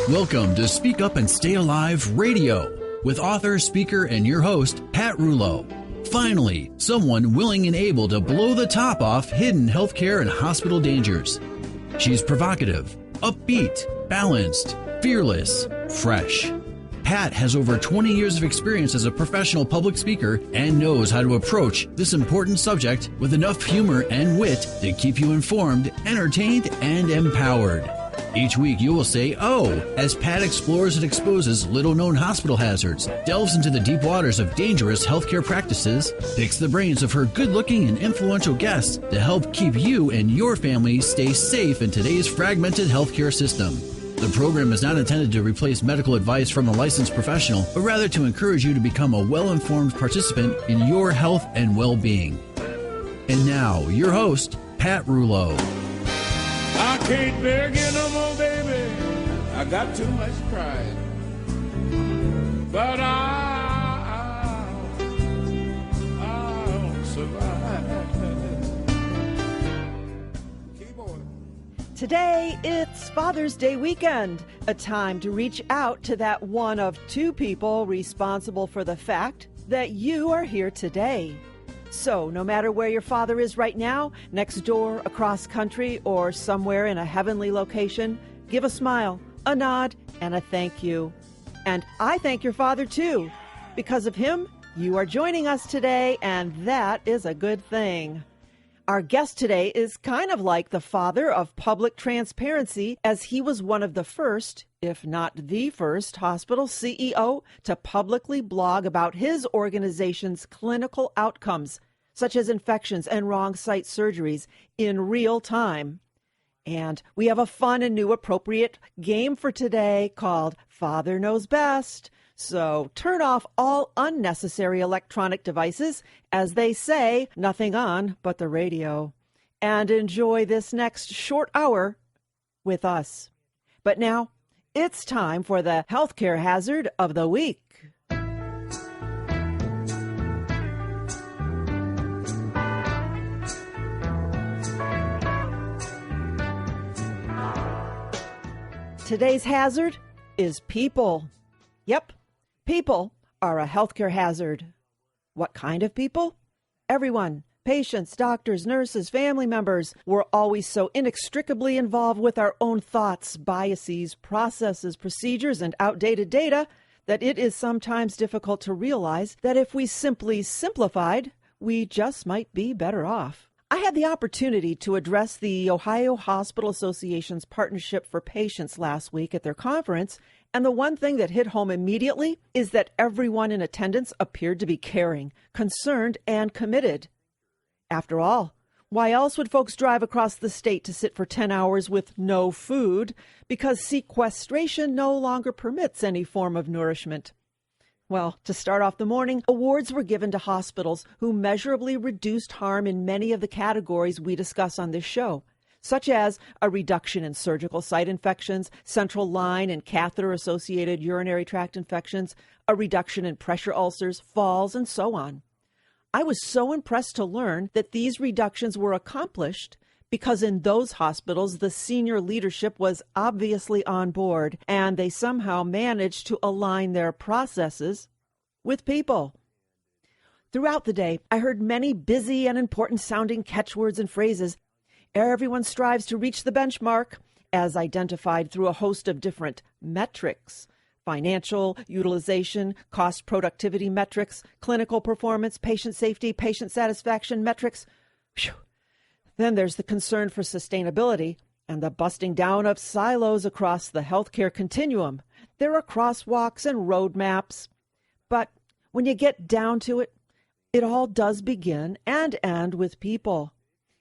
Welcome to Speak Up and Stay Alive Radio with author, speaker, and your host, Pat Rouleau. Finally, someone willing and able to blow the top off hidden healthcare and hospital dangers. She's provocative, upbeat, balanced, fearless, fresh. Pat has over 20 years of experience as a professional public speaker and knows how to approach this important subject with enough humor and wit to keep you informed, entertained, and empowered. Each week you will say, "Oh," as Pat explores and exposes little-known hospital hazards, delves into the deep waters of dangerous healthcare practices, picks the brains of her good-looking and influential guests to help keep you and your family stay safe in today's fragmented healthcare system. The program is not intended to replace medical advice from a licensed professional, but rather to encourage you to become a well-informed participant in your health and well-being. And now, your host, Pat Rouleau. I can't bear again no more, baby. I got too much pride. But I'll survive. Keep on. Today, it's Father's Day weekend, a time to reach out to that one of two people responsible for the fact that you are here today. So, no matter where your father is right now, next door, across country, or somewhere in a heavenly location, give a smile, a nod, and a thank you. And I thank your father, too. Because of him, you are joining us today, and that is a good thing. Our guest today is kind of like the father of public transparency, as he was one of the first, if not the first, hospital CEO to publicly blog about his organization's clinical outcomes, such as infections and wrong site surgeries, in real time. And we have a fun and new appropriate game for today called Father Knows Best. So turn off all unnecessary electronic devices, as they say, nothing on but the radio, and enjoy this next short hour with us. But now, it's time for the healthcare hazard of the week. Today's hazard is people. Yep, people are a healthcare hazard. What kind of people? Everyone. Patients, doctors, nurses, family members. We're always so inextricably involved with our own thoughts, biases, processes, procedures, and outdated data that it is sometimes difficult to realize that if we simply simplified, we just might be better off. I had the opportunity to address the Ohio Hospital Association's Partnership for Patients last week at their conference, and the one thing that hit home immediately is that everyone in attendance appeared to be caring, concerned, and committed. After all, why else would folks drive across the state to sit for 10 hours with no food? Because sequestration no longer permits any form of nourishment. Well, to start off the morning, awards were given to hospitals who measurably reduced harm in many of the categories we discuss on this show, such as a reduction in surgical site infections, central line and catheter-associated urinary tract infections, a reduction in pressure ulcers, falls, and so on. I was so impressed to learn that these reductions were accomplished because in those hospitals, the senior leadership was obviously on board, and they somehow managed to align their processes with people. Throughout the day, I heard many busy and important-sounding catchwords and phrases. Everyone strives to reach the benchmark, as identified through a host of different metrics: financial, utilization, cost productivity metrics, clinical performance, patient safety, patient satisfaction metrics. Whew. Then there's the concern for sustainability and the busting down of silos across the healthcare continuum. There are crosswalks and roadmaps. But when you get down to it, it all does begin and end with people.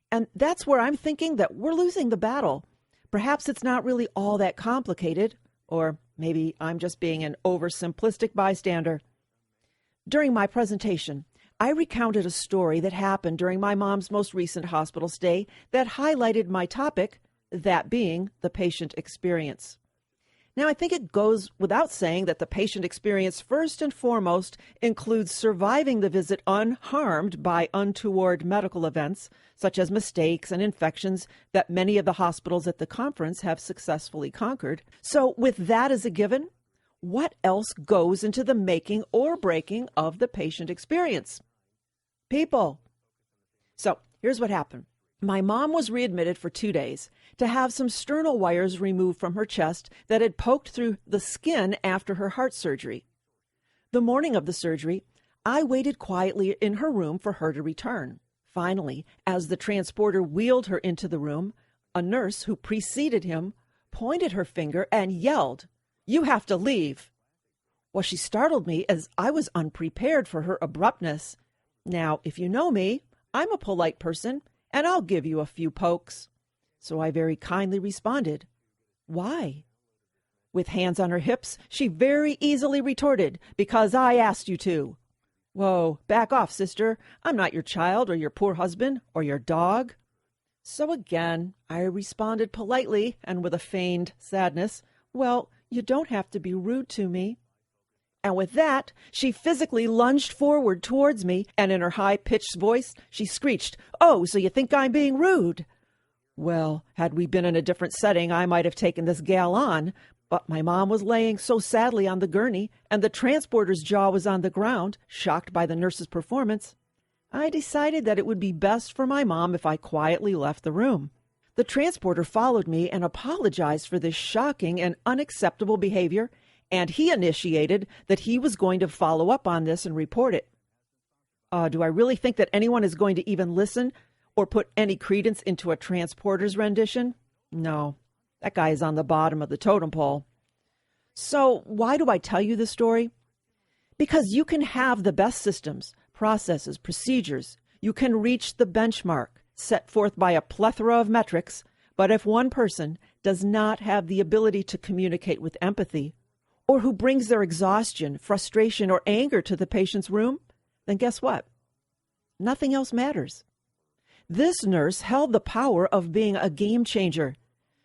And that's where I'm thinking that we're losing the battle. Perhaps it's not really all that complicated, or maybe I'm just being an oversimplistic bystander. During my presentation, I recounted a story that happened during my mom's most recent hospital stay that highlighted my topic, that being the patient experience. Now, I think it goes without saying that the patient experience first and foremost includes surviving the visit unharmed by untoward medical events, such as mistakes and infections that many of the hospitals at the conference have successfully conquered. So with that as a given, what else goes into the making or breaking of the patient experience? People. So here's what happened. My mom was readmitted for 2 days to have some sternal wires removed from her chest that had poked through the skin after her heart surgery. The morning of the surgery, I waited quietly in her room for her to return. Finally, as the transporter wheeled her into the room, a nurse who preceded him pointed her finger and yelled, "You have to leave." Well, she startled me as I was unprepared for her abruptness. Now, if you know me, I'm a polite person, and I'll give you a few pokes. So I very kindly responded, "Why?" With hands on her hips, she very easily retorted, "Because I asked you to." Whoa, back off, sister. I'm not your child or your poor husband or your dog. So again, I responded politely and with a feigned sadness, "Well, you don't have to be rude to me." And with that, she physically lunged forward towards me, and in her high-pitched voice, she screeched, "Oh, so you think I'm being rude?" Well, had we been in a different setting, I might have taken this gal on, but my mom was laying so sadly on the gurney, and the transporter's jaw was on the ground, shocked by the nurse's performance. I decided that it would be best for my mom if I quietly left the room. The transporter followed me and apologized for this shocking and unacceptable behavior, and he initiated that he was going to follow up on this and report it. Do I really think that anyone is going to even listen or put any credence into a transporter's rendition? No, that guy is on the bottom of the totem pole. So why do I tell you this story? Because you can have the best systems, processes, procedures. You can reach the benchmark set forth by a plethora of metrics, but if one person does not have the ability to communicate with empathy, or who brings their exhaustion, frustration, or anger to the patient's room, then guess what? Nothing else matters. This nurse held the power of being a game changer.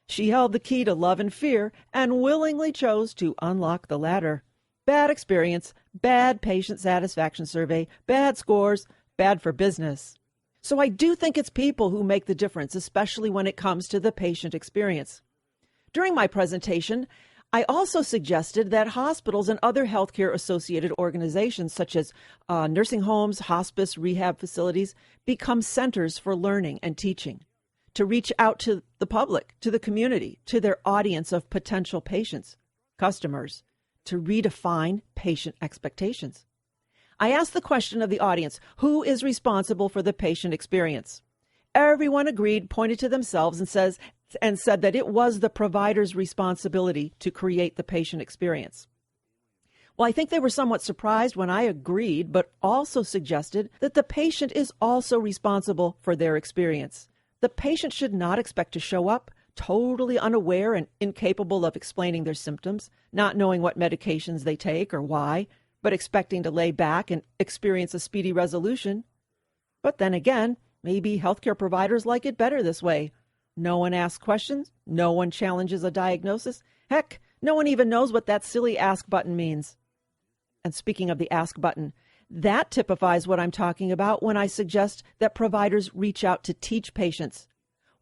She held the key to love and fear and willingly chose to unlock the latter. Bad experience, bad patient satisfaction survey, bad scores, bad for business. So I do think it's people who make the difference, especially when it comes to the patient experience. During my presentation, I also suggested that hospitals and other healthcare-associated organizations, such as nursing homes, hospice, rehab facilities, become centers for learning and teaching, to reach out to the public, to the community, to their audience of potential patients, customers, to redefine patient expectations. I asked the question of the audience, who is responsible for the patient experience? Everyone agreed, pointed to themselves, and said that it was the provider's responsibility to create the patient experience. Well, I think they were somewhat surprised when I agreed, but also suggested that the patient is also responsible for their experience. The patient should not expect to show up totally unaware and incapable of explaining their symptoms, not knowing what medications they take or why, but expecting to lay back and experience a speedy resolution. But then again, maybe healthcare providers like it better this way. No one asks questions. No one challenges a diagnosis. Heck, no one even knows what that silly ask button means. And speaking of the ask button, that typifies what I'm talking about when I suggest that providers reach out to teach patients.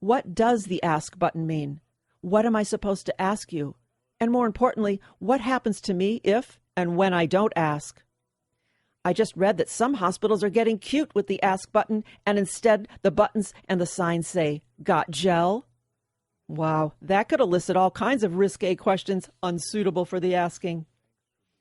What does the ask button mean? What am I supposed to ask you? And more importantly, what happens to me if and when I don't ask? I just read that some hospitals are getting cute with the ask button, and instead the buttons and the signs say, "Got gel?" Wow, that could elicit all kinds of risque questions unsuitable for the asking.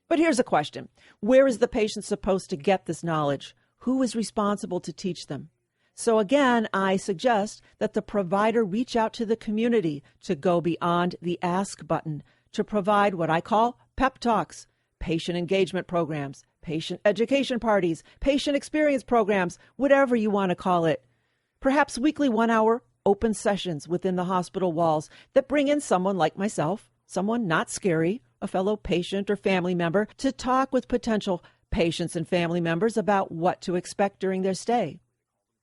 But here's a question. Where is the patient supposed to get this knowledge? Who is responsible to teach them? So again, I suggest that the provider reach out to the community to go beyond the ask button, to provide what I call pep talks, patient engagement programs, patient education parties, patient experience programs, whatever you want to call it. Perhaps weekly 1-hour open sessions within the hospital walls that bring in someone like myself, someone not scary, a fellow patient or family member, to talk with potential patients and family members about what to expect during their stay.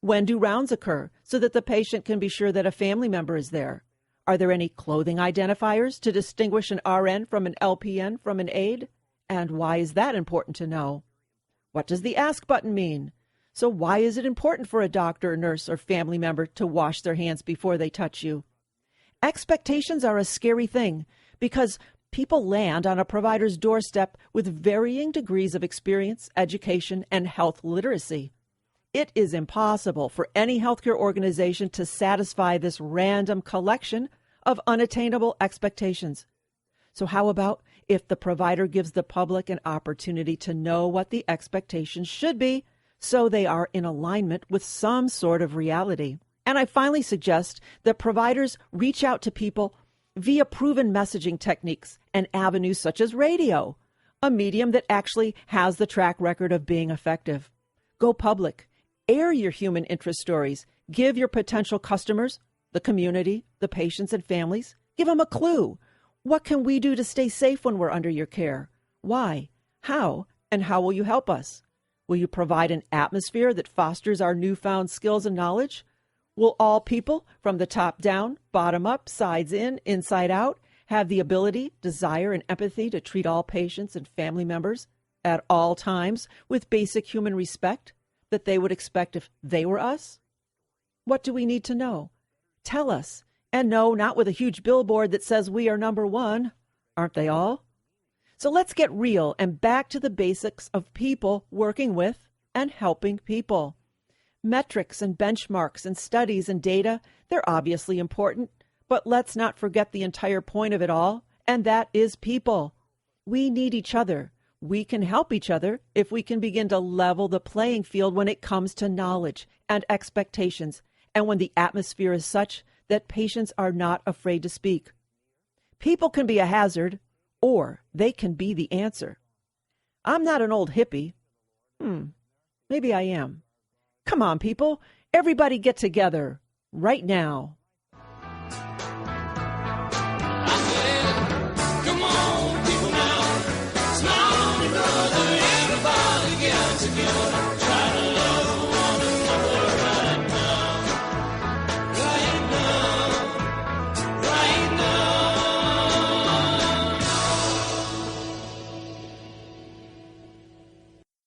When do rounds occur so that the patient can be sure that a family member is there? Are there any clothing identifiers to distinguish an RN from an LPN from an aide? And why is that important to know? What does the ask button mean? So why is it important for a doctor, nurse, or family member to wash their hands before they touch you? Expectations are a scary thing because people land on a provider's doorstep with varying degrees of experience, education, and health literacy. It is impossible for any healthcare organization to satisfy this random collection of unattainable expectations. So how about if the provider gives the public an opportunity to know what the expectations should be so they are in alignment with some sort of reality? And I finally suggest that providers reach out to people via proven messaging techniques and avenues such as radio, a medium that actually has the track record of being effective. Go public. Air your human interest stories. Give your potential customers, the community, the patients and families, give them a clue. What can we do to stay safe when we're under your care? Why? How? And how will you help us? Will you provide an atmosphere that fosters our newfound skills and knowledge? Will all people, from the top down, bottom up, sides in, inside out, have the ability, desire, and empathy to treat all patients and family members at all times with basic human respect that they would expect if they were us? What do we need to know? Tell us. And no, not with a huge billboard that says we are number one. Aren't they all? So let's get real and back to the basics of people working with and helping people. Metrics and benchmarks and studies and data, they're obviously important, but let's not forget the entire point of it all, and that is people. We need each other. We can help each other if we can begin to level the playing field when it comes to knowledge and expectations, and when the atmosphere is such that patients are not afraid to speak. People can be a hazard, or they can be the answer. I'm not an old hippie. Maybe I am. Come on, people. Everybody get together right now. Come on, people now. Smile, brother, everybody get together. Try to love one another right now. Right now. Right now.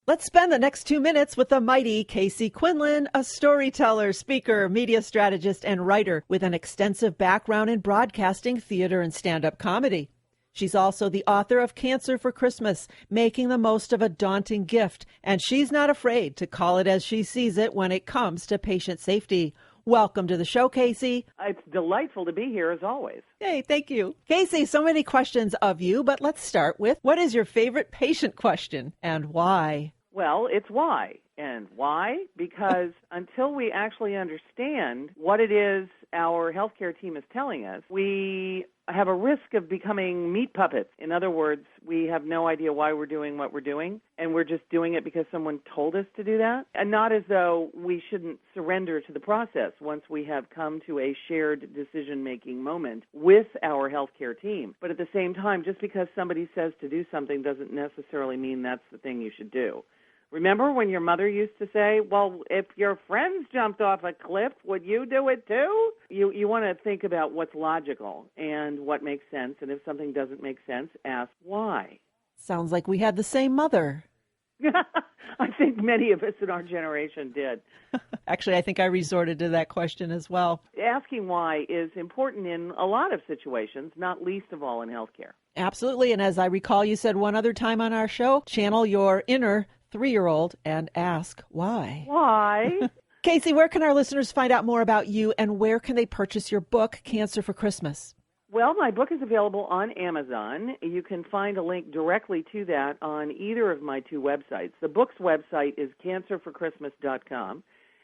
Let's spend the next 2 minutes with the mighty Casey Quinlan, a storyteller, speaker, media strategist, and writer with an extensive background in broadcasting, theater, and stand-up comedy. She's also the author of Cancer for Christmas, Making the Most of a Daunting Gift, and she's not afraid to call it as she sees it when it comes to patient safety. Welcome to the show, Casey. It's delightful to be here, as always. Hey, thank you. Casey, so many questions of you, but let's start with, what is your favorite patient question and why? Well, it's why. And why? Because until we actually understand what it is our healthcare team is telling us, we have a risk of becoming meat puppets. In other words, we have no idea why we're doing what we're doing, and we're just doing it because someone told us to do that, and not as though we shouldn't surrender to the process once we have come to a shared decision-making moment with our healthcare team. But at the same time, just because somebody says to do something doesn't necessarily mean that's the thing you should do. Remember when your mother used to say, well, if your friends jumped off a cliff, would you do it too? You want to think about what's logical and what makes sense, and if something doesn't make sense, ask why. Sounds like we had the same mother. I think many of us in our generation did. Actually, I think I resorted to that question as well. Asking why is important in a lot of situations, not least of all in healthcare. Absolutely, and as I recall, you said one other time on our show, channel your inner 3-year-old and ask why. Why? Casey, where can our listeners find out more about you, and where can they purchase your book, Cancer for Christmas? Well, my book is available on Amazon. You can find a link directly to that on either of my two websites. The book's website is cancerforchristmas.com,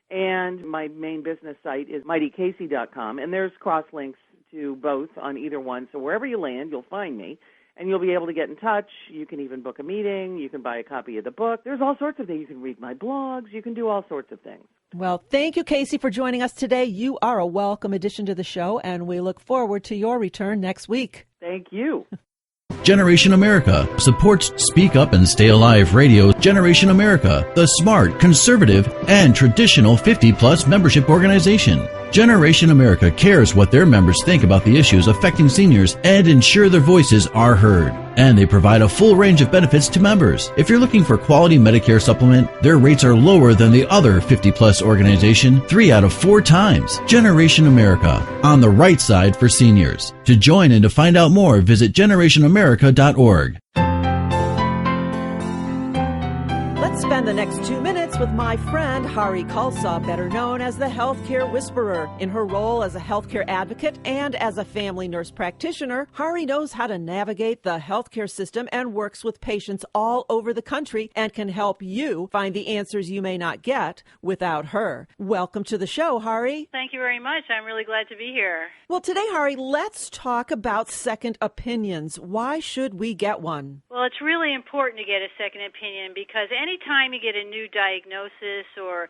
and my main business site is mightycasey.com, and there's cross-links to both on either one. So wherever you land, you'll find me. And you'll be able to get in touch. You can even book a meeting. You can buy a copy of the book. There's all sorts of things. You can read my blogs. You can do all sorts of things. Well, thank you, Casey, for joining us today. You are a welcome addition to the show, and we look forward to your return next week. Thank you. Generation America supports Speak Up and Stay Alive Radio. Generation America, the smart, conservative, and traditional 50-plus membership organization. Generation America cares what their members think about the issues affecting seniors and ensure their voices are heard. And they provide a full range of benefits to members. If you're looking for quality Medicare supplement, their rates are lower than the other 50-plus organization 3 out of 4 times. Generation America, on the right side for seniors. To join and to find out more, visit generationamerica.org. Let's spend the next 2 minutes with my friend Hari Khalsa, better known as the Healthcare Whisperer. In her role as a healthcare advocate and as a family nurse practitioner, Hari knows how to navigate the healthcare system and works with patients all over the country and can help you find the answers you may not get without her. Welcome to the show, Hari. Thank you very much. I'm really glad to be here. Well, today, Hari, let's talk about second opinions. Why should we get one? Well, it's really important to get a second opinion because anytime you get a new diagnosis or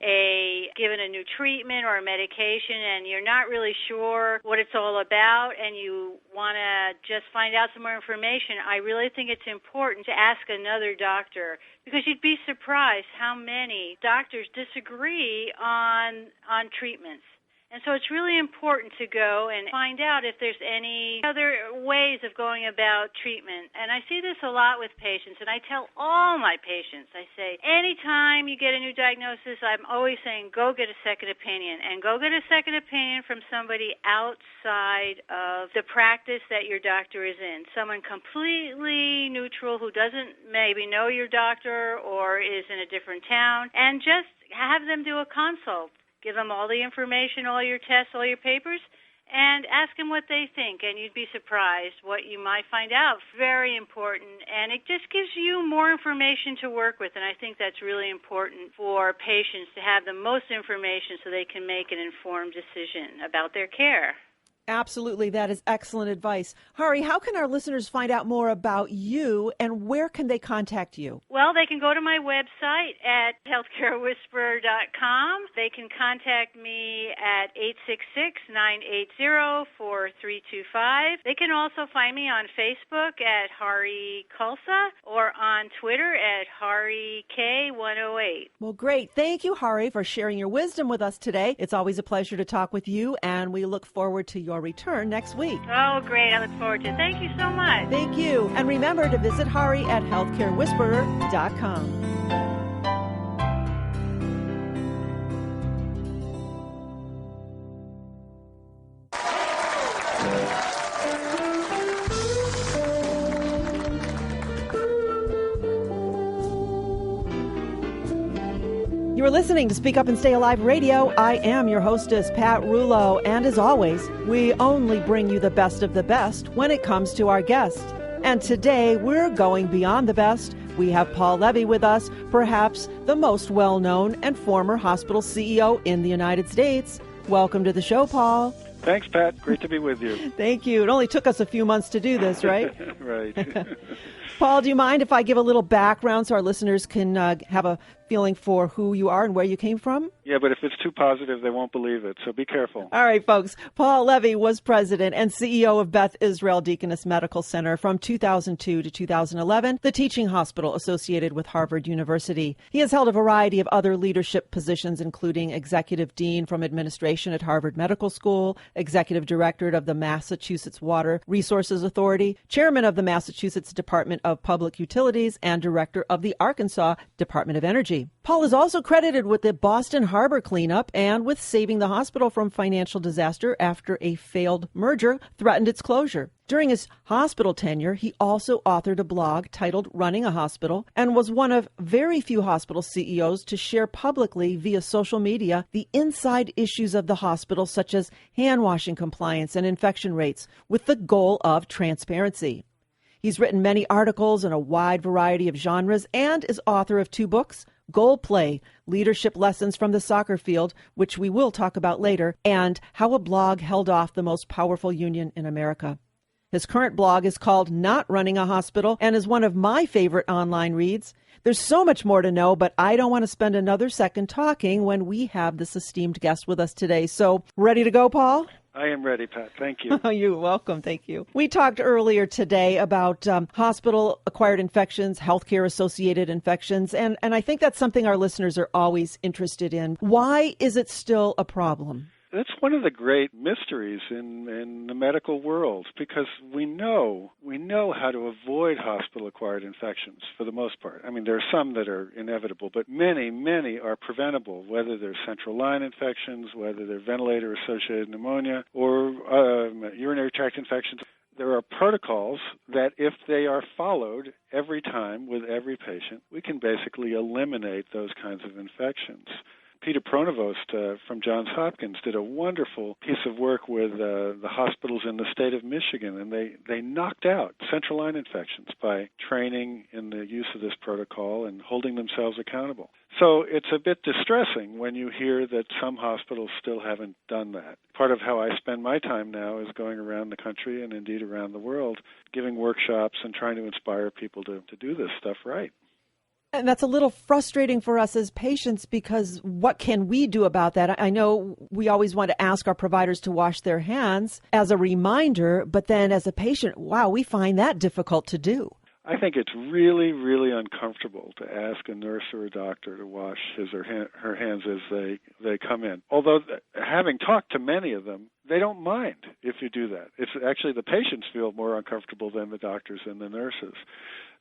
given a new treatment or a medication and you're not really sure what it's all about and you want to just find out some more information, I really think it's important to ask another doctor because you'd be surprised how many doctors disagree on treatments. And so it's really important to go and find out if there's any other ways of going about treatment. And I see this a lot with patients, and I tell all my patients, I say, anytime you get a new diagnosis, I'm always saying, go get a second opinion. And go get a second opinion from somebody outside of the practice that your doctor is in. Someone completely neutral who doesn't maybe know your doctor or is in a different town. And just have them do a consult. Give them all the information, all your tests, all your papers, and ask them what they think, and you'd be surprised what you might find out. Very important, and it just gives you more information to work with, and I think that's really important for patients to have the most information so they can make an informed decision about their care. Absolutely. That is excellent advice. Hari, how can our listeners find out more about you and where can they contact you? Well, they can go to my website at healthcarewhisperer.com. They can contact me at 866-980-4325. They can also find me on Facebook at Hari Khalsa or on Twitter at HariK108. Well, great. Thank you, Hari, for sharing your wisdom with us today. It's always a pleasure to talk with you, and we look forward to your return next week. Oh, great. I look forward to it. Thank you so much. Thank you. And remember to visit Hari at healthcarewhisperer.com. You are listening to Speak Up and Stay Alive Radio. I am your hostess, Pat Rulo, and as always, we only bring you the best of the best when it comes to our guests. And today, we're going beyond the best. We have Paul Levy with us, perhaps the most well-known and former hospital CEO in the United States. Welcome to the show, Paul. Thanks, Pat. Great to be with you. Thank you. It only took us a few months to do this, right? Right. Paul, do you mind if I give a little background so our listeners can have a feeling for who you are and where you came from? Yeah, but if it's too positive, they won't believe it, so be careful. All right, folks. Paul Levy was president and CEO of Beth Israel Deaconess Medical Center from 2002 to 2011, the teaching hospital associated with Harvard University. He has held a variety of other leadership positions, including executive dean from administration at Harvard Medical School, executive director of the Massachusetts Water Resources Authority, chairman of the Massachusetts Department of Public Utilities, and director of the Arkansas Department of Energy. Paul is also credited with the Boston Harbor cleanup and with saving the hospital from financial disaster after a failed merger threatened its closure. During his hospital tenure, he also authored a blog titled Running a Hospital and was one of very few hospital CEOs to share publicly via social media the inside issues of the hospital, such as hand-washing compliance and infection rates, with the goal of transparency. He's written many articles in a wide variety of genres and is author of 2 books, Goal Play, Leadership Lessons from the Soccer Field, which we will talk about later, and How a Blog Held Off the Most Powerful Union in America. His current blog is called Not Running a Hospital and is one of my favorite online reads. There's so much more to know, but I don't want to spend another second talking when we have this esteemed guest with us today. So, ready to go, Paul? I am ready, Pat. Thank you. You're welcome. Thank you. We talked earlier today about hospital-acquired infections, healthcare-associated infections, and I think that's something our listeners are always interested in. Why is it still a problem? That's one of the great mysteries in the medical world, because we know how to avoid hospital-acquired infections for the most part. I mean, there are some that are inevitable, but many are preventable, whether they're central line infections, whether they're ventilator-associated pneumonia, or urinary tract infections. There are protocols that, if they are followed every time with every patient, we can basically eliminate those kinds of infections. Peter Pronovost from Johns Hopkins did a wonderful piece of work with the hospitals in the state of Michigan, and they knocked out central line infections by training in the use of this protocol and holding themselves accountable. So it's a bit distressing when you hear that some hospitals still haven't done that. Part of how I spend my time now is going around the country and indeed around the world, giving workshops and trying to inspire people to do this stuff right. And that's a little frustrating for us as patients, because what can we do about that? I know we always want to ask our providers to wash their hands as a reminder, but then as a patient, wow, we find that difficult to do. I think it's really, really uncomfortable to ask a nurse or a doctor to wash his or her hands as they come in. Although, having talked to many of them, they don't mind if you do that. It's actually the patients feel more uncomfortable than the doctors and the nurses.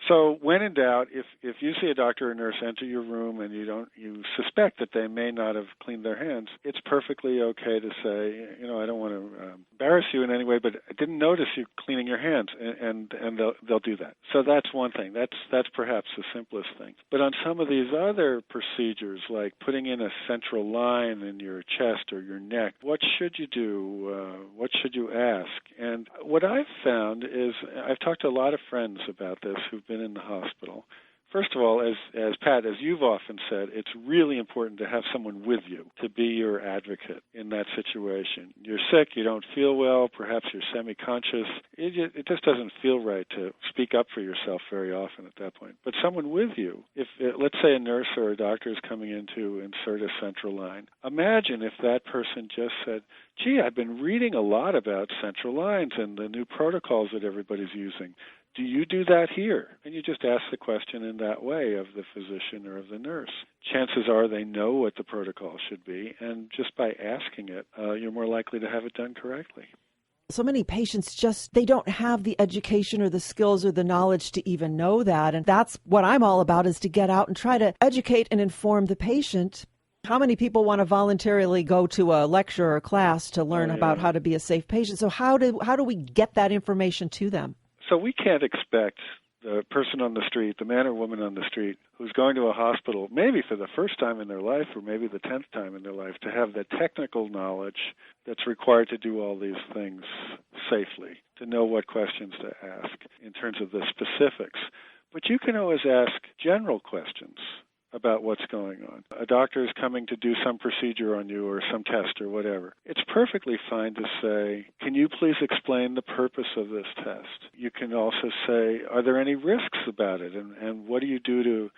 So when in doubt, if you see a doctor or nurse enter your room and you suspect that they may not have cleaned their hands, it's perfectly okay to say, I don't want to embarrass you in any way, but I didn't notice you cleaning your hands, and they'll do that. So that's one thing. That's perhaps the simplest thing. But on some of these other procedures, like putting in a central line in your chest or your neck, what should you do? What should you ask? And what I've found is, I've talked to a lot of friends about this who've been in the hospital. First of all, as Pat, as you've often said, it's really important to have someone with you to be your advocate in that situation. You're sick, you don't feel well, perhaps you're semi-conscious. It just doesn't feel right to speak up for yourself very often at that point. But someone with you, if let's say a nurse or a doctor is coming in to insert a central line, imagine if that person just said, gee, I've been reading a lot about central lines and the new protocols that everybody's using. Do you do that here? And you just ask the question in that way of the physician or of the nurse. Chances are they know what the protocol should be, and just by asking it, you're more likely to have it done correctly. So many patients they don't have the education or the skills or the knowledge to even know that. And that's what I'm all about, is to get out and try to educate and inform the patient. How many people want to voluntarily go to a lecture or class to learn about how to be a safe patient? So how do we get that information to them? So we can't expect the person on the street, the man or woman on the street, who's going to a hospital, maybe for the first time in their life or maybe the 10th time in their life, to have the technical knowledge that's required to do all these things safely, to know what questions to ask in terms of the specifics. But you can always ask general questions about what's going on. A doctor is coming to do some procedure on you or some test or whatever. It's perfectly fine to say, can you please explain the purpose of this test? You can also say, are there any risks about it, and what do you do to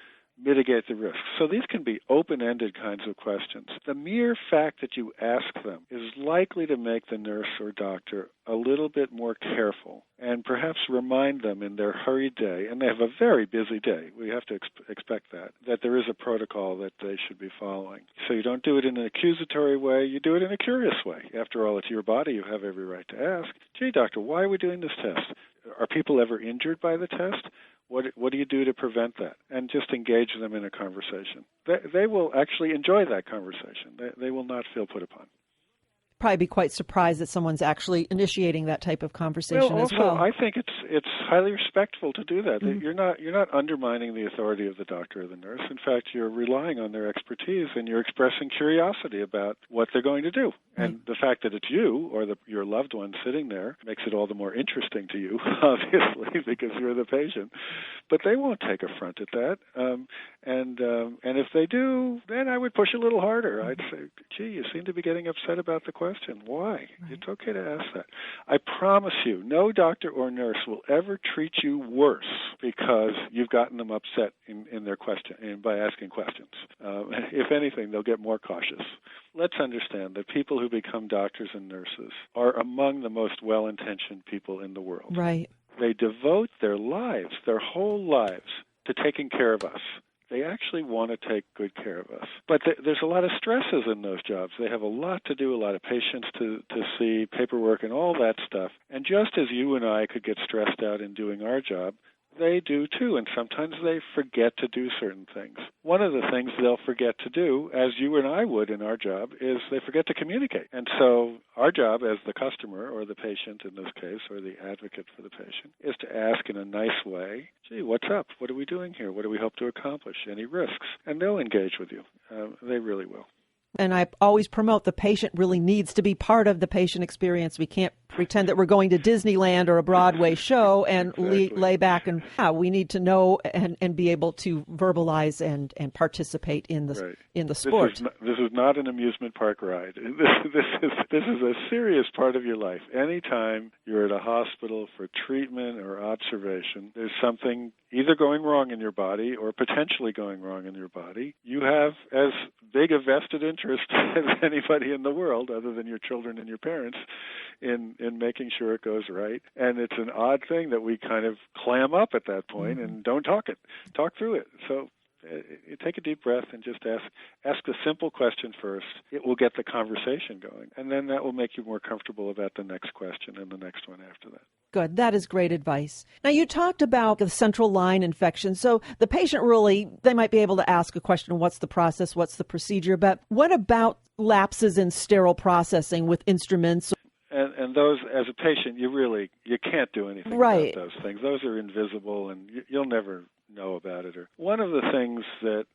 mitigate the risks? So these can be open-ended kinds of questions. The mere fact that you ask them is likely to make the nurse or doctor a little bit more careful and perhaps remind them in their hurried day, and they have a very busy day, we have to expect that there is a protocol that they should be following. So you don't do it in an accusatory way, you do it in a curious way. After all, it's your body, you have every right to ask, gee, doctor, why are we doing this test? Are people ever injured by the test? What do you do to prevent that? And just engage them in a conversation. They will actually enjoy that conversation. They will not feel put upon. Probably be quite surprised that someone's actually initiating that type of conversation as well. I think it's highly respectful to do that. Mm-hmm. You're not undermining the authority of the doctor or the nurse. In fact, you're relying on their expertise, and you're expressing curiosity about what they're going to do. Right. And the fact that it's you or your loved one sitting there makes it all the more interesting to you, obviously, because you're the patient. But they won't take affront at that. And if they do, then I would push a little harder. I'd say, gee, you seem to be getting upset about the question. question. Why? Right. It's okay to ask that. I promise you, no doctor or nurse will ever treat you worse because you've gotten them upset in their question and by asking questions. If anything, they'll get more cautious. Let's understand that people who become doctors and nurses are among the most well-intentioned people in the world. Right. They devote their lives, their whole lives, to taking care of us. They actually want to take good care of us. But there's a lot of stresses in those jobs. They have a lot to do, a lot of patients to see, paperwork and all that stuff. And just as you and I could get stressed out in doing our job, they do too, and sometimes they forget to do certain things. One of the things they'll forget to do, as you and I would in our job, is they forget to communicate. And so our job as the customer, or the patient in this case, or the advocate for the patient, is to ask in a nice way, gee, what's up? What are we doing here? What do we hope to accomplish? Any risks? And they'll engage with you. They really will. And I always promote the patient really needs to be part of the patient experience. We can't pretend that we're going to Disneyland or a Broadway show and Exactly. lay back. And we need to know and be able to verbalize and participate in the Right. in the sport. This is not an amusement park ride. This is a serious part of your life. Anytime you're at a hospital for treatment or observation, there's something either going wrong in your body or potentially going wrong in your body. You have as big a vested interest as anybody in the world, other than your children and your parents, in making sure it goes right. And it's an odd thing that we kind of clam up at that point and don't talk through it. So take a deep breath and just ask a simple question first. It will get the conversation going, and then that will make you more comfortable about the next question and the next one after that. Good. That is great advice. Now, you talked about the central line infection. So the patient really, they might be able to ask a question, what's the process, what's the procedure? But what about lapses in sterile processing with instruments? And those, as a patient, you can't do anything right. about those things. Those are invisible, and you'll never know about it. Or one of the things that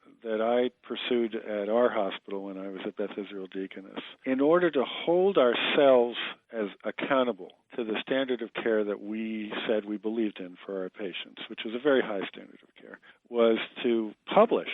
I pursued at our hospital when I was at Beth Israel Deaconess, in order to hold ourselves as accountable to the standard of care that we said we believed in for our patients, which was a very high standard of care, was to publish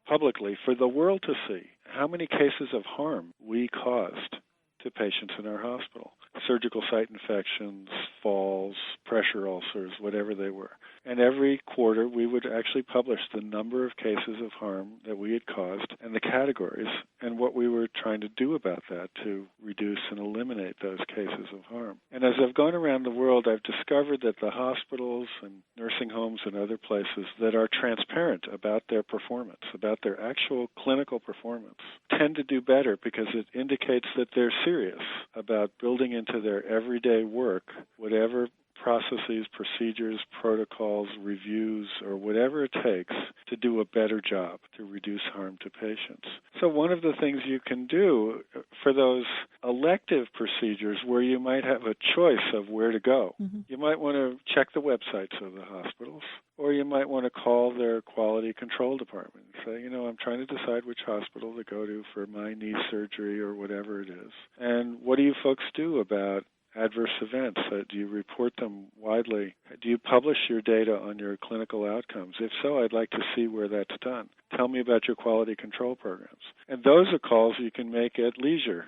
publicly for the world to see how many cases of harm we caused to patients in our hospital. Surgical site infections, falls, pressure ulcers, whatever they were. And every quarter we would actually publish the number of cases of harm that we had caused and the categories and what we were trying to do about that to reduce and eliminate those cases of harm. And as I've gone around the world, I've discovered that the hospitals and nursing homes and other places that are transparent about their performance, about their actual clinical performance, tend to do better because it indicates that they're serious about building into their everyday work whatever processes, procedures, protocols, reviews, or whatever it takes to do a better job to reduce harm to patients. So one of the things you can do for those elective procedures where you might have a choice of where to go, you might want to check the websites of the hospitals, or you might want to call their quality control department and say, I'm trying to decide which hospital to go to for my knee surgery or whatever it is. And what do you folks do about adverse events? Do you report them widely? Do you publish your data on your clinical outcomes? If so, I'd like to see where that's done. Tell me about your quality control programs. And those are calls you can make at leisure,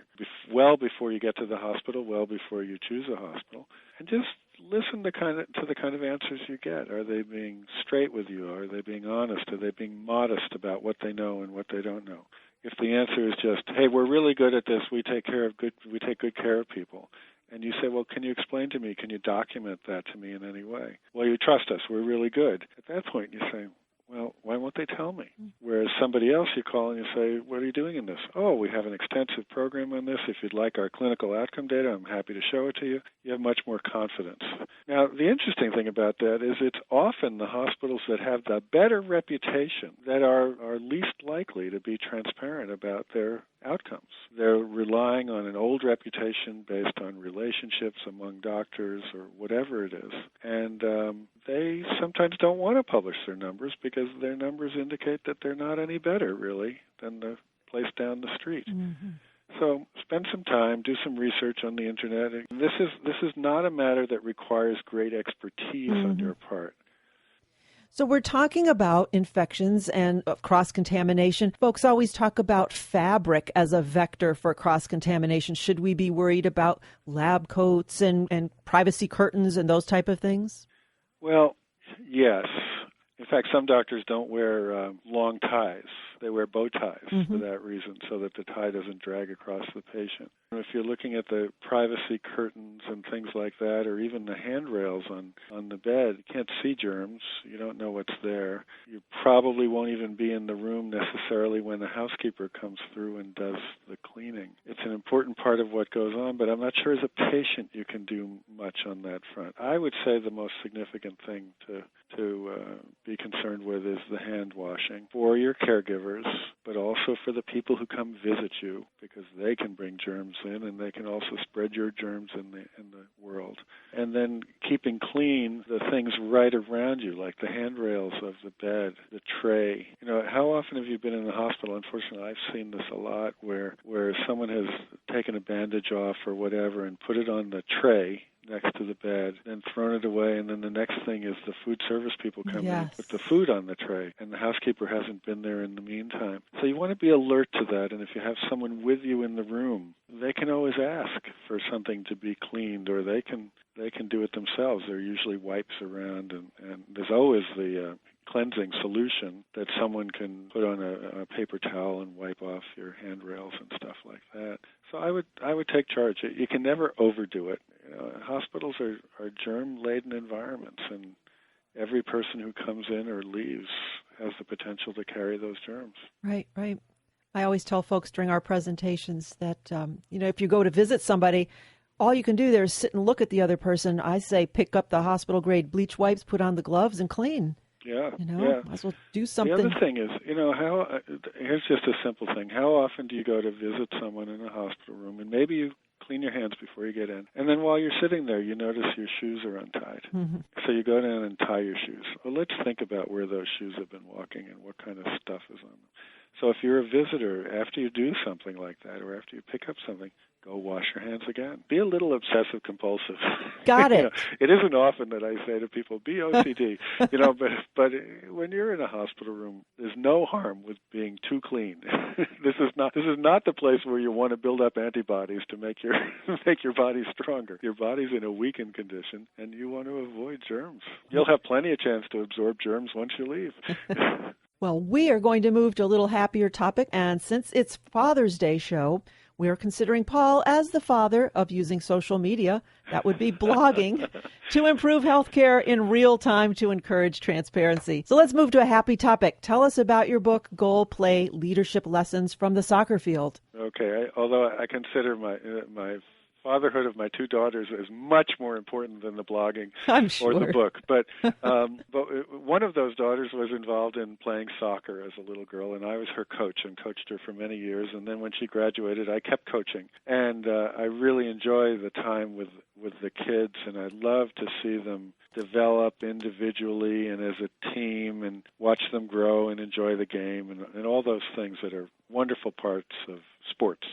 well before you get to the hospital, well before you choose a hospital, and just listen to the kind of answers you get. Are they being straight with you? Are they being honest? Are they being modest about what they know and what they don't know? If the answer is just, hey, we're really good at this, we take good care of people, and you say, well, can you explain to me, can you document that to me in any way? Well, you trust us, we're really good. At that point, you say, well, why won't they tell me? Whereas somebody else you call and you say, what are you doing in this? Oh, we have an extensive program on this. If you'd like our clinical outcome data, I'm happy to show it to you. You have much more confidence. Now, the interesting thing about that is it's often the hospitals that have the better reputation that are least likely to be transparent about their outcomes. They're relying on an old reputation based on relationships among doctors or whatever it is. And they sometimes don't want to publish their numbers because their numbers indicate that they're not any better, really, than the place down the street. So spend some time, do some research on the Internet. This is not a matter that requires great expertise on your part. So we're talking about infections and cross-contamination. Folks always talk about fabric as a vector for cross-contamination. Should we be worried about lab coats and privacy curtains and those type of things? Well, yes. In fact, some doctors don't wear long ties. They wear bow ties for that reason, so that the tie doesn't drag across the patient. If you're looking at the privacy curtains and things like that, or even the handrails on the bed, you can't see germs. You don't know what's there. You probably won't even be in the room necessarily when the housekeeper comes through and does the cleaning. It's an important part of what goes on, but I'm not sure as a patient you can do much on that front. I would say the most significant thing to be concerned with is the hand washing for your caregivers, but also for the people who come visit you, because they can bring germs in and they can also spread your germs in the world. And then keeping clean the things right around you, like the handrails of the bed, the tray. You know, how often have you been in the hospital? Unfortunately, I've seen this a lot where someone has taken a bandage off or whatever and put it on the tray next to the bed, then thrown it away, and then the next thing is the food service people come in and put the food on the tray, and the housekeeper hasn't been there in the meantime. So you want to be alert to that, and if you have someone with you in the room, they can always ask for something to be cleaned, or they can do it themselves. There are usually wipes around, and there's always the cleansing solution that someone can put on a paper towel and wipe off your handrails and stuff like that. So I would take charge. You can never overdo it. You know, hospitals are germ-laden environments, and every person who comes in or leaves has the potential to carry those germs. Right, right. I always tell folks during our presentations that, if you go to visit somebody, all you can do there is sit and look at the other person. I say pick up the hospital-grade bleach wipes, put on the gloves, and clean. Yeah, might as well do something. The other thing is, here's just a simple thing. How often do you go to visit someone in a hospital room, and maybe you clean your hands before you get in, and then while you're sitting there, you notice your shoes are untied. So you go down and tie your shoes. Well, let's think about where those shoes have been walking and what kind of stuff is on them. So if you're a visitor, after you do something like that, or after you pick up something, go wash your hands again. Be a little obsessive compulsive. Got it. It isn't often that I say to people, be OCD. But when you're in a hospital room, there's no harm with being too clean. This is not the place where you want to build up antibodies to make your body stronger. Your body's in a weakened condition, and you want to avoid germs. You'll have plenty of chance to absorb germs once you leave. Well, we are going to move to a little happier topic, and since it's Father's Day show, we are considering Paul as the father of using social media, that would be blogging, to improve healthcare in real time to encourage transparency. So let's move to a happy topic. Tell us about your book, Goal Play, Leadership Lessons from the Soccer Field. Okay, although I consider my fatherhood of my two daughters is much more important than the blogging or the book. But one of those daughters was involved in playing soccer as a little girl, and I was her coach and coached her for many years. And then when she graduated, I kept coaching. And I really enjoy the time with the kids, and I love to see them develop individually and as a team and watch them grow and enjoy the game and all those things that are wonderful parts of sports.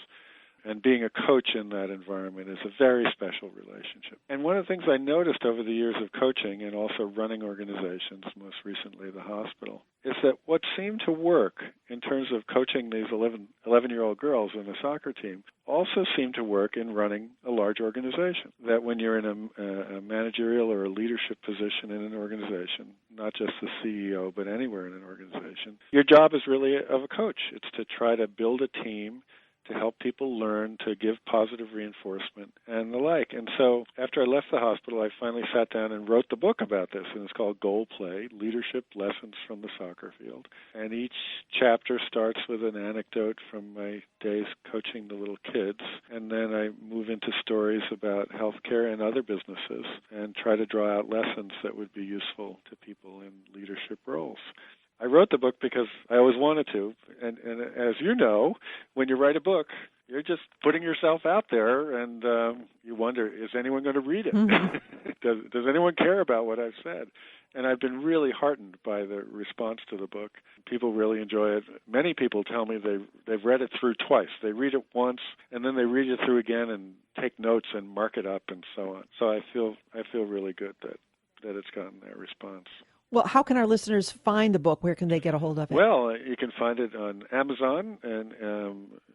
And being a coach in that environment is a very special relationship. And one of the things I noticed over the years of coaching and also running organizations, most recently the hospital, is that what seemed to work in terms of coaching these 11-year-old girls in a soccer team also seemed to work in running a large organization. That when you're in a managerial or a leadership position in an organization, not just the CEO, but anywhere in an organization, your job is really of a coach. It's to try to build a team, to help people learn, to give positive reinforcement, and the like. And so after I left the hospital, I finally sat down and wrote the book about this, and it's called Goal Play, Leadership Lessons from the Soccer Field. And each chapter starts with an anecdote from my days coaching the little kids, and then I move into stories about healthcare and other businesses and try to draw out lessons that would be useful to people in leadership roles. I wrote the book because I always wanted to, and as you know, when you write a book, you're just putting yourself out there, and you wonder, is anyone going to read it? Mm-hmm. Does anyone care about what I've said? And I've been really heartened by the response to the book. People really enjoy it. Many people tell me they've read it through twice. They read it once, and then they read it through again and take notes and mark it up and so on. So I feel really good that it's gotten that response. Well, how can our listeners find the book? Where can they get a hold of it? Well, you can find it on Amazon, and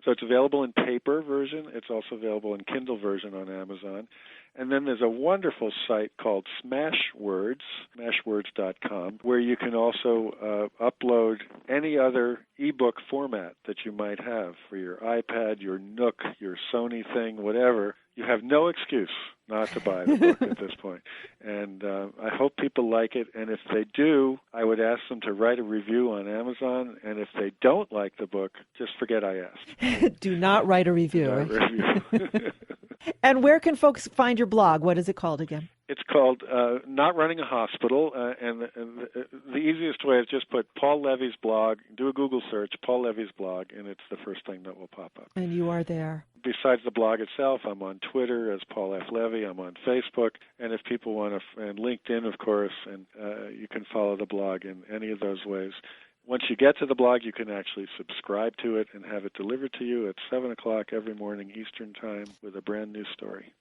so it's available in paper version. It's also available in Kindle version on Amazon. And then there's a wonderful site called Smashwords, smashwords.com, where you can also upload any other ebook format that you might have for your iPad, your Nook, your Sony thing, whatever. You have no excuse not to buy the book at this point. And I hope people like it. And if they do, I would ask them to write a review on Amazon. And if they don't like the book, just forget I asked. Do not write a review. Review. And where can folks find your blog? What is it called again? It's called Not Running a Hospital, and the easiest way is just put Paul Levy's blog, do a Google search, Paul Levy's blog, and it's the first thing that will pop up. And you are there. Besides the blog itself, I'm on Twitter as Paul F. Levy. I'm on Facebook, and if people want to, and LinkedIn, of course, and you can follow the blog in any of those ways. Once you get to the blog, you can actually subscribe to it and have it delivered to you at 7 o'clock every morning Eastern Time with a brand new story.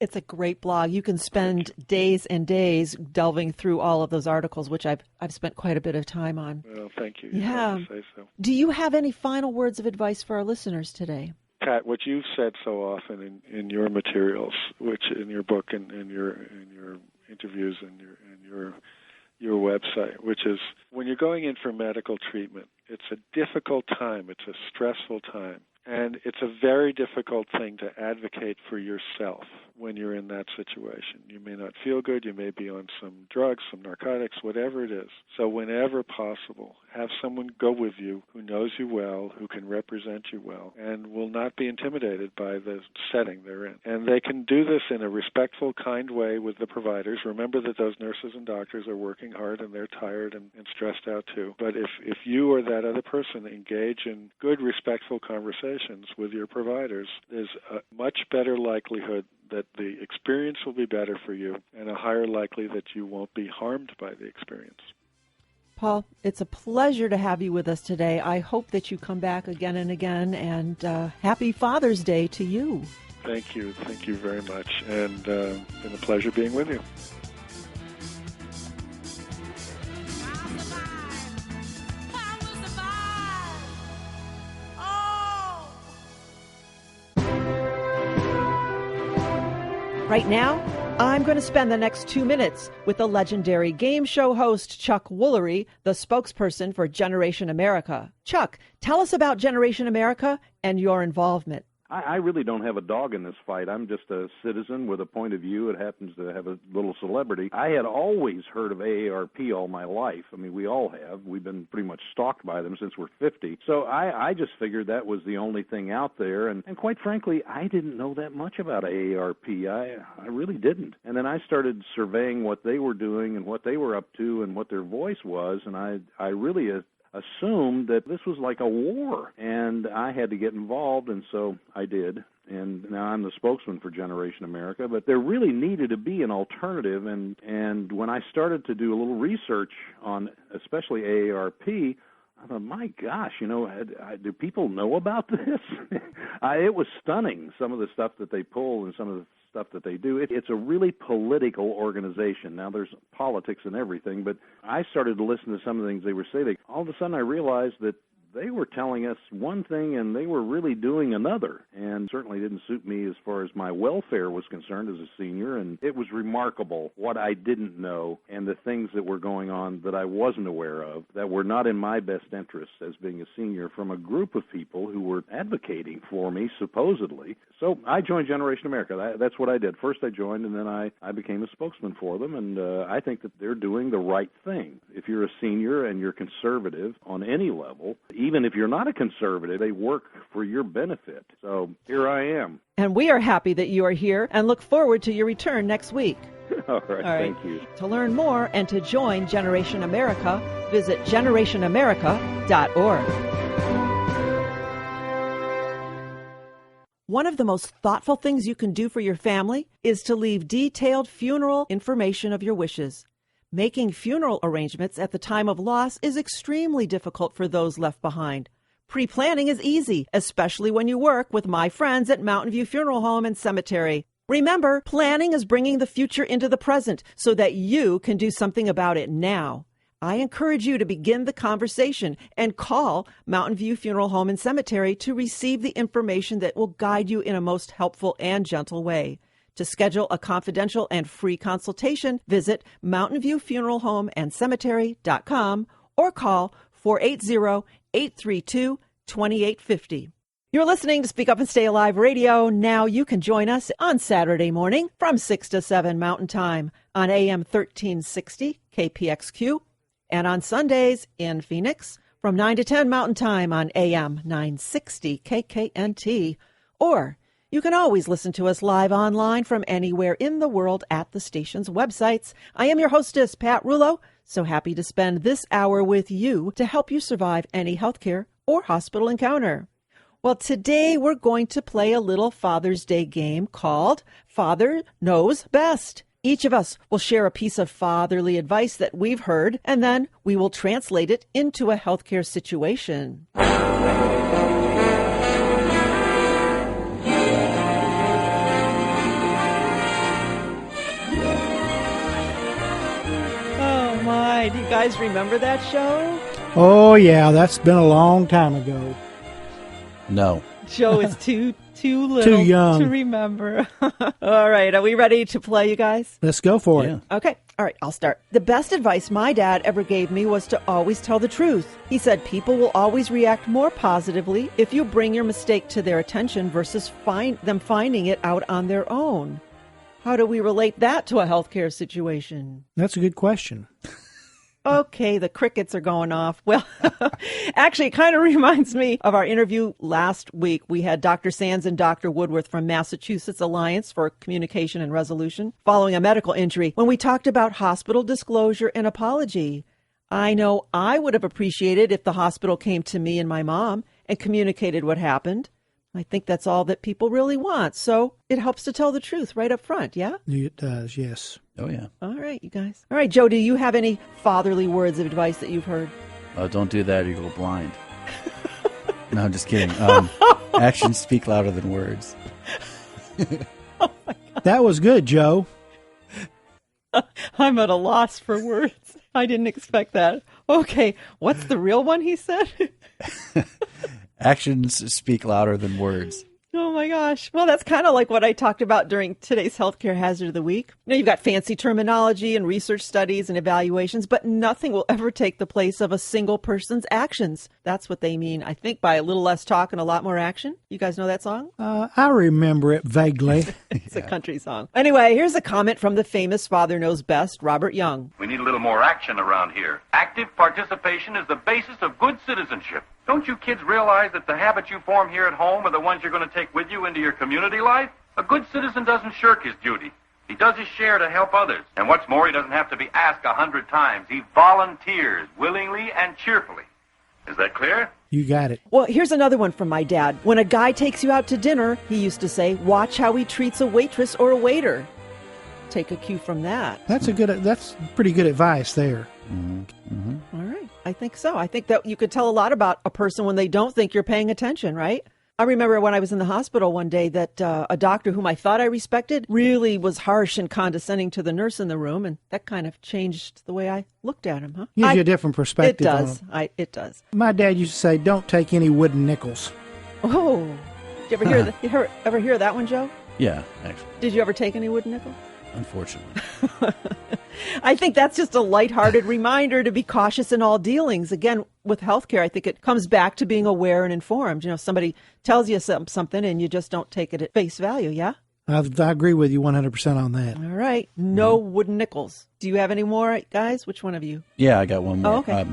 It's a great blog. You can spend days and days delving through all of those articles, which I've spent quite a bit of time on. Well, thank you. Yeah. You say so. Do you have any final words of advice for our listeners today? Pat, what you've said so often in your materials, which in your book and in your interviews and your website, which is when you're going in for medical treatment, it's a difficult time, it's a stressful time, and it's a very difficult thing to advocate for yourself when you're in that situation. You may not feel good, you may be on some drugs, some narcotics, whatever it is. So whenever possible, have someone go with you who knows you well, who can represent you well, and will not be intimidated by the setting they're in. And they can do this in a respectful, kind way with the providers. Remember that those nurses and doctors are working hard and they're tired and stressed out too. But if you or that other person engage in good, respectful conversations with your providers, there's a much better likelihood that the experience will be better for you and a higher likely that you won't be harmed by the experience. Paul, it's a pleasure to have you with us today. I hope that you come back again and again, and happy Father's Day to you. Thank you. Thank you very much. And it's been a pleasure being with you. Right now, I'm going to spend the next 2 minutes with the legendary game show host Chuck Woolery, the spokesperson for Generation America. Chuck, tell us about Generation America and your involvement. I really don't have a dog in this fight. I'm just a citizen with a point of view. It happens to have a little celebrity. I had always heard of AARP all my life. I mean, we all have. We've been pretty much stalked by them since we're 50. So I just figured that was the only thing out there. And quite frankly, I didn't know that much about AARP. I really didn't. And then I started surveying what they were doing and what they were up to and what their voice was, and I really assumed that this was like a war, and I had to get involved, and so I did. And now I'm the spokesman for Generation America, but there really needed to be an alternative, and when I started to do a little research on especially AARP, I thought, my gosh, do people know about this? It was stunning, some of the stuff that they pull and some of the stuff that they do. It's a really political organization. Now, there's politics and everything, but I started to listen to some of the things they were saying. All of a sudden, I realized that they were telling us one thing and they were really doing another, and certainly didn't suit me as far as my welfare was concerned as a senior. And it was remarkable what I didn't know and the things that were going on that I wasn't aware of that were not in my best interest as being a senior from a group of people who were advocating for me, supposedly. So I joined Generation America. That's what I did. First I joined, and then I became a spokesman for them, and I think that they're doing the right thing. If you're a senior and you're conservative on any level, even if you're not a conservative, they work for your benefit. So here I am. And we are happy that you are here and look forward to your return next week. All right, thank you. To learn more and to join Generation America, visit generationamerica.org. One of the most thoughtful things you can do for your family is to leave detailed funeral information of your wishes. Making funeral arrangements at the time of loss is extremely difficult for those left behind. Pre-planning is easy, especially when you work with my friends at Mountain View Funeral Home and Cemetery. Remember, planning is bringing the future into the present so that you can do something about it now. I encourage you to begin the conversation and call Mountain View Funeral Home and Cemetery to receive the information that will guide you in a most helpful and gentle way. To schedule a confidential and free consultation, visit mountainviewfuneralhomeandcemetery.com or call 480-832-2850. You're listening to Speak Up and Stay Alive Radio. Now you can join us on Saturday morning from 6 to 7 Mountain Time on AM 1360 KPXQ and on Sundays in Phoenix from 9 to 10 Mountain Time on AM 960 KKNT. Or you can always listen to us live online from anywhere in the world at the station's websites. I am your hostess, Pat Rulo. So happy to spend this hour with you to help you survive any healthcare or hospital encounter. Well, today we're going to play a little Father's Day game called Father Knows Best. Each of us will share a piece of fatherly advice that we've heard, and then we will translate it into a healthcare situation. Do you guys remember that show? Oh, yeah, that's been a long time ago. No. Joe is too little too young to remember. All right, are we ready to play, you guys? Let's go for it. Okay, all right, I'll start. The best advice my dad ever gave me was to always tell the truth. He said people will always react more positively if you bring your mistake to their attention versus them finding it out on their own. How do we relate that to a healthcare situation? That's a good question. Okay, the crickets are going off. Well, actually, it kind of reminds me of our interview last week. We had Dr. Sands and Dr. Woodworth from Massachusetts Alliance for Communication and Resolution following a medical injury when we talked about hospital disclosure and apology. I know I would have appreciated if the hospital came to me and my mom and communicated what happened. I think that's all that people really want. So it helps to tell the truth right up front, yeah? It does, yes. Oh, yeah. All right, you guys. All right, Joe, do you have any fatherly words of advice that you've heard? Don't do that or you go blind. No, I'm just kidding. Actions speak louder than words. Oh, my God. That was good, Joe. I'm at a loss for words. I didn't expect that. Okay, what's the real one he said? Actions speak louder than words. Oh, my gosh. Well, that's kind of like what I talked about during today's Healthcare Hazard of the Week. You know, you've got fancy terminology and research studies and evaluations, but nothing will ever take the place of a single person's actions. That's what they mean, I think, by a little less talk and a lot more action. You guys know that song? I remember it vaguely. It's a country song. Anyway, here's a comment from the famous Father Knows Best, Robert Young. We need a little more action around here. Active participation is the basis of good citizenship. Don't you kids realize that the habits you form here at home are the ones you're going to take with you into your community life? A good citizen doesn't shirk his duty. He does his share to help others. And what's more, he doesn't have to be asked 100 times. He volunteers willingly and cheerfully. Is that clear? You got it. Well, here's another one from my dad. When a guy takes you out to dinner, he used to say, watch how he treats a waitress or a waiter. Take a cue from that. That's pretty good advice there. Mm-hmm. Mm-hmm. All right. I think so. I think that you could tell a lot about a person when they don't think you're paying attention, right? I remember when I was in the hospital one day that a doctor whom I thought I respected really was harsh and condescending to the nurse in the room, and that kind of changed the way I looked at him, huh? Gives you a different perspective. It does. It does. My dad used to say, don't take any wooden nickels. Oh. Did you ever hear that one, Joe? Yeah, actually. Did you ever take any wooden nickels? Unfortunately. I think that's just a lighthearted reminder to be cautious in all dealings. Again, with healthcare, I think it comes back to being aware and informed. You know, somebody tells you something and you just don't take it at face value, yeah? I agree with you 100% on that. All right. No wooden nickels. Do you have any more, guys? Which one of you? Yeah, I got one more. Oh, okay.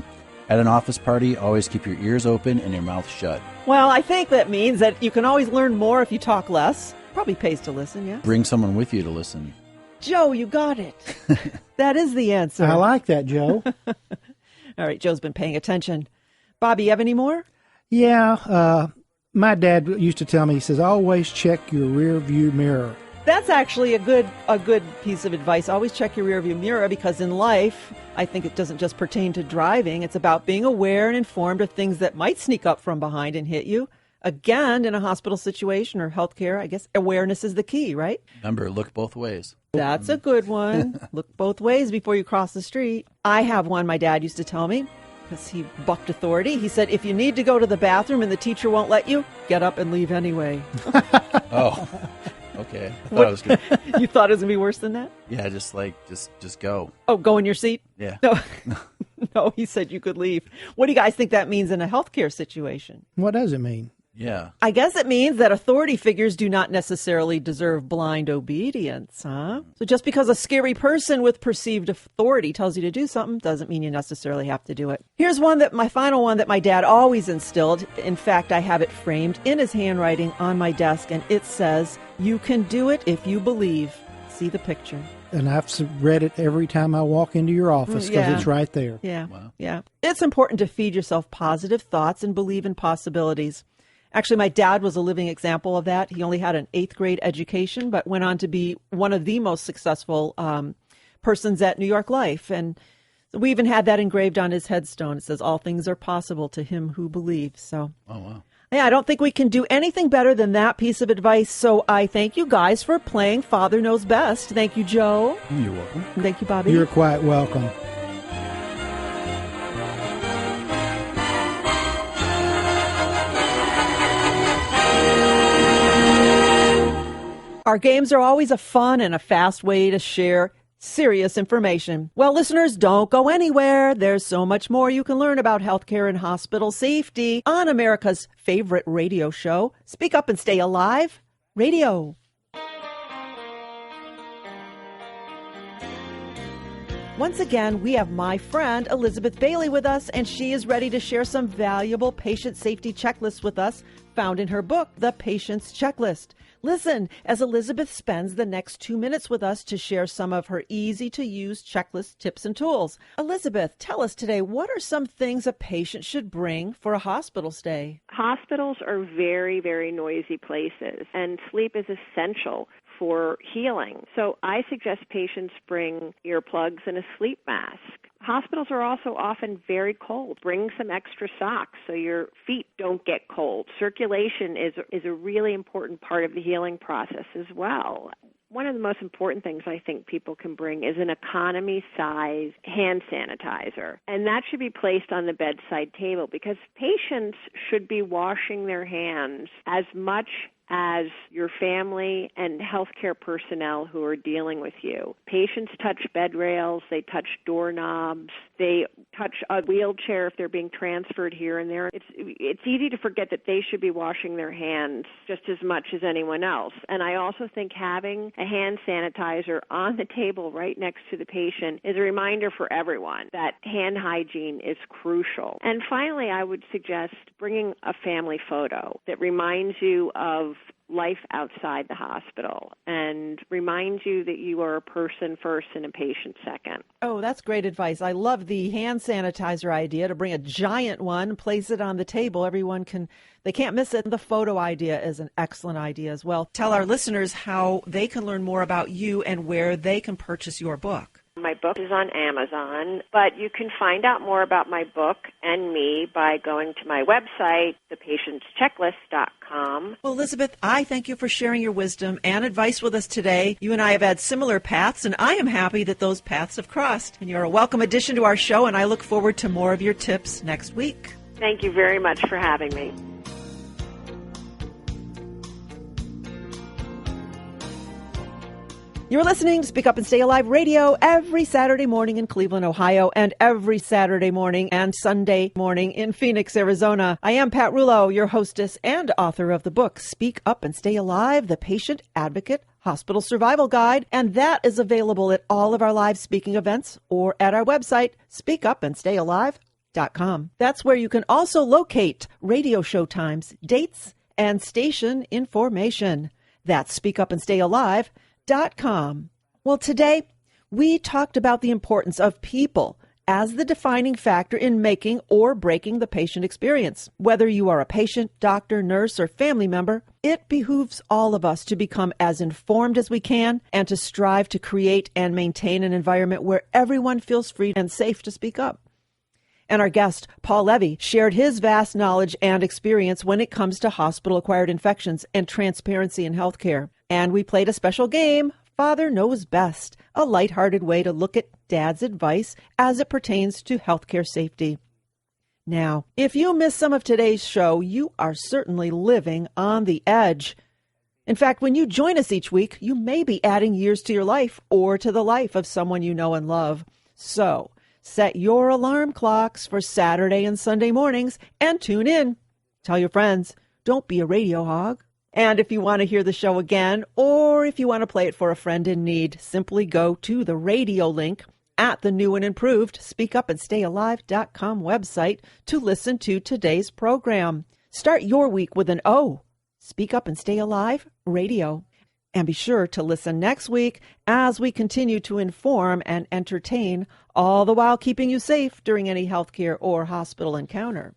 At an office party, always keep your ears open and your mouth shut. Well, I think that means that you can always learn more if you talk less. Probably pays to listen, yeah? Bring someone with you to listen. Joe, you got it. That is the answer. I like that, Joe. All right, Joe's been paying attention. Bobby, you have any more? Yeah, my dad used to tell me, he says, always check your rear view mirror. That's actually a good piece of advice. Always check your rear view mirror, because in life, I think it doesn't just pertain to driving. It's about being aware and informed of things that might sneak up from behind and hit you. Again, in a hospital situation or healthcare, I guess awareness is the key, right? Remember, look both ways. That's a good one. Look both ways before you cross the street. I have one my dad used to tell me because he bucked authority. He said, if you need to go to the bathroom and the teacher won't let you, get up and leave anyway. Oh, okay. I thought it was good. You thought it was going to be worse than that? Yeah, just go. Oh, go in your seat? Yeah. No. No, he said you could leave. What do you guys think that means in a healthcare situation? What does it mean? Yeah. I guess it means that authority figures do not necessarily deserve blind obedience, huh? So just because a scary person with perceived authority tells you to do something doesn't mean you necessarily have to do it. Here's my final one that my dad always instilled. In fact, I have it framed in his handwriting on my desk, and it says, you can do it if you believe. See the picture. And I've read it every time I walk into your office because it's right there. Yeah. Wow. Yeah. It's important to feed yourself positive thoughts and believe in possibilities. Actually, my dad was a living example of that. He only had an 8th grade education, but went on to be one of the most successful persons at New York Life. And we even had that engraved on his headstone. It says, all things are possible to him who believes. So, Oh, wow. yeah, I don't think we can do anything better than that piece of advice. So I thank you guys for playing Father Knows Best. Thank you, Joe. You're welcome. Thank you, Bobby. You're quite welcome. Our games are always a fun and a fast way to share serious information. Well, listeners, don't go anywhere. There's so much more you can learn about healthcare and hospital safety on America's favorite radio show, Speak Up and Stay Alive Radio. Once again, we have my friend Elizabeth Bailey with us, and she is ready to share some valuable patient safety checklists with us found in her book, The Patient's Checklist. Listen as Elizabeth spends the next 2 minutes with us to share some of her easy-to-use checklist tips and tools. Elizabeth, tell us today, what are some things a patient should bring for a hospital stay? Hospitals are very, very noisy places, and sleep is essential for healing. So I suggest patients bring earplugs and a sleep mask. Hospitals are also often very cold. Bring some extra socks so your feet don't get cold. Circulation is a really important part of the healing process as well. One of the most important things I think people can bring is an economy-size hand sanitizer, and that should be placed on the bedside table because patients should be washing their hands as much as your family and healthcare personnel who are dealing with you. Patients touch bed rails, they touch doorknobs, they touch a wheelchair if they're being transferred here and there. It's easy to forget that they should be washing their hands just as much as anyone else. And I also think having a hand sanitizer on the table right next to the patient is a reminder for everyone that hand hygiene is crucial. And finally, I would suggest bringing a family photo that reminds you of life outside the hospital and reminds you that you are a person first and a patient second. Oh, that's great advice. I love the hand sanitizer idea, to bring a giant one, place it on the table. They can't miss it. The photo idea is an excellent idea as well. Tell our listeners how they can learn more about you and where they can purchase your book. My book is on Amazon, but you can find out more about my book and me by going to my website, thepatientschecklist.com. Well, Elizabeth, I thank you for sharing your wisdom and advice with us today. You and I have had similar paths, and I am happy that those paths have crossed. And you're a welcome addition to our show, and I look forward to more of your tips next week. Thank you very much for having me. You're listening to Speak Up and Stay Alive Radio every Saturday morning in Cleveland, Ohio, and every Saturday morning and Sunday morning in Phoenix, Arizona. I am Pat Rouleau, your hostess and author of the book, Speak Up and Stay Alive, The Patient Advocate Hospital Survival Guide, and that is available at all of our live speaking events or at our website, speakupandstayalive.com. That's where you can also locate radio show times, dates, and station information. That's speakupandstayalive.com. Well, today we talked about the importance of people as the defining factor in making or breaking the patient experience. Whether you are a patient, doctor, nurse, or family member, it behooves all of us to become as informed as we can and to strive to create and maintain an environment where everyone feels free and safe to speak up. And our guest, Paul Levy, shared his vast knowledge and experience when it comes to hospital-acquired infections and transparency in healthcare. And we played a special game, Father Knows Best, a lighthearted way to look at Dad's advice as it pertains to healthcare safety. Now, if you missed some of today's show, you are certainly living on the edge. In fact, when you join us each week, you may be adding years to your life or to the life of someone you know and love. So, set your alarm clocks for Saturday and Sunday mornings and tune in. Tell your friends, don't be a radio hog. And if you want to hear the show again, or if you want to play it for a friend in need, simply go to the radio link at the new and improved speakupandstayalive.com website to listen to today's program. Start your week with an O. Speak Up and Stay Alive Radio. And be sure to listen next week as we continue to inform and entertain, all the while keeping you safe during any healthcare or hospital encounter.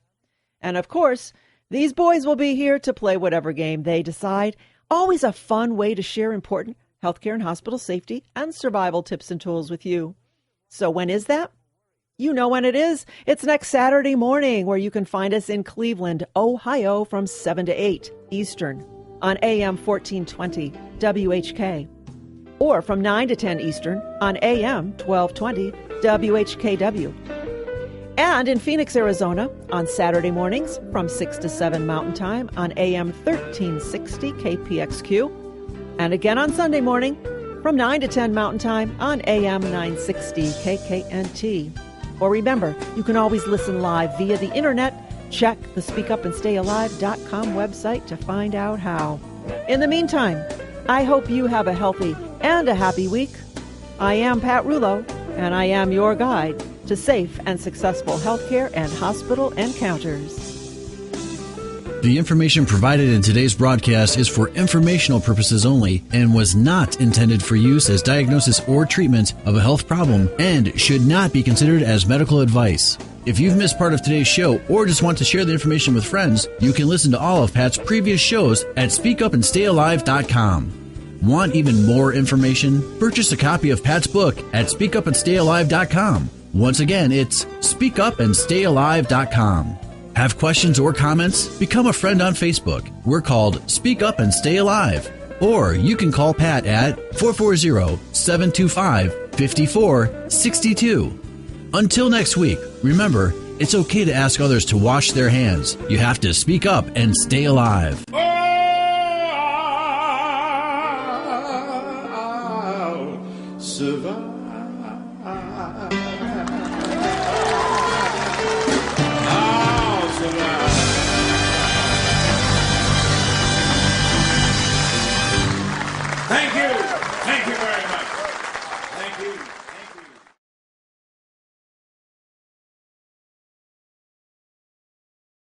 And of course, these boys will be here to play whatever game they decide. Always a fun way to share important healthcare and hospital safety and survival tips and tools with you. So when is that? You know when it is. It's next Saturday morning, where you can find us in Cleveland, Ohio from 7 to 8 Eastern on AM 1420 WHK, or from 9 to 10 Eastern on AM 1220 WHKW. And in Phoenix, Arizona, on Saturday mornings from 6 to 7 Mountain Time on AM 1360 KPXQ, and again on Sunday morning from 9 to 10 Mountain Time on AM 960 KKNT. Or remember, you can always listen live via the internet. Check the speakupandstayalive.com website to find out how. In the meantime, I hope you have a healthy and a happy week. I am Pat Rouleau, and I am your guide to safe and successful healthcare and hospital encounters. The information provided in today's broadcast is for informational purposes only and was not intended for use as diagnosis or treatment of a health problem and should not be considered as medical advice. If you've missed part of today's show or just want to share the information with friends, you can listen to all of Pat's previous shows at speakupandstayalive.com. Want even more information? Purchase a copy of Pat's book at speakupandstayalive.com. Once again, it's speakupandstayalive.com. Have questions or comments? Become a friend on Facebook. We're called Speak Up and Stay Alive. Or you can call Pat at 440-725-5462. Until next week, remember, it's okay to ask others to wash their hands. You have to speak up and stay alive. Survive.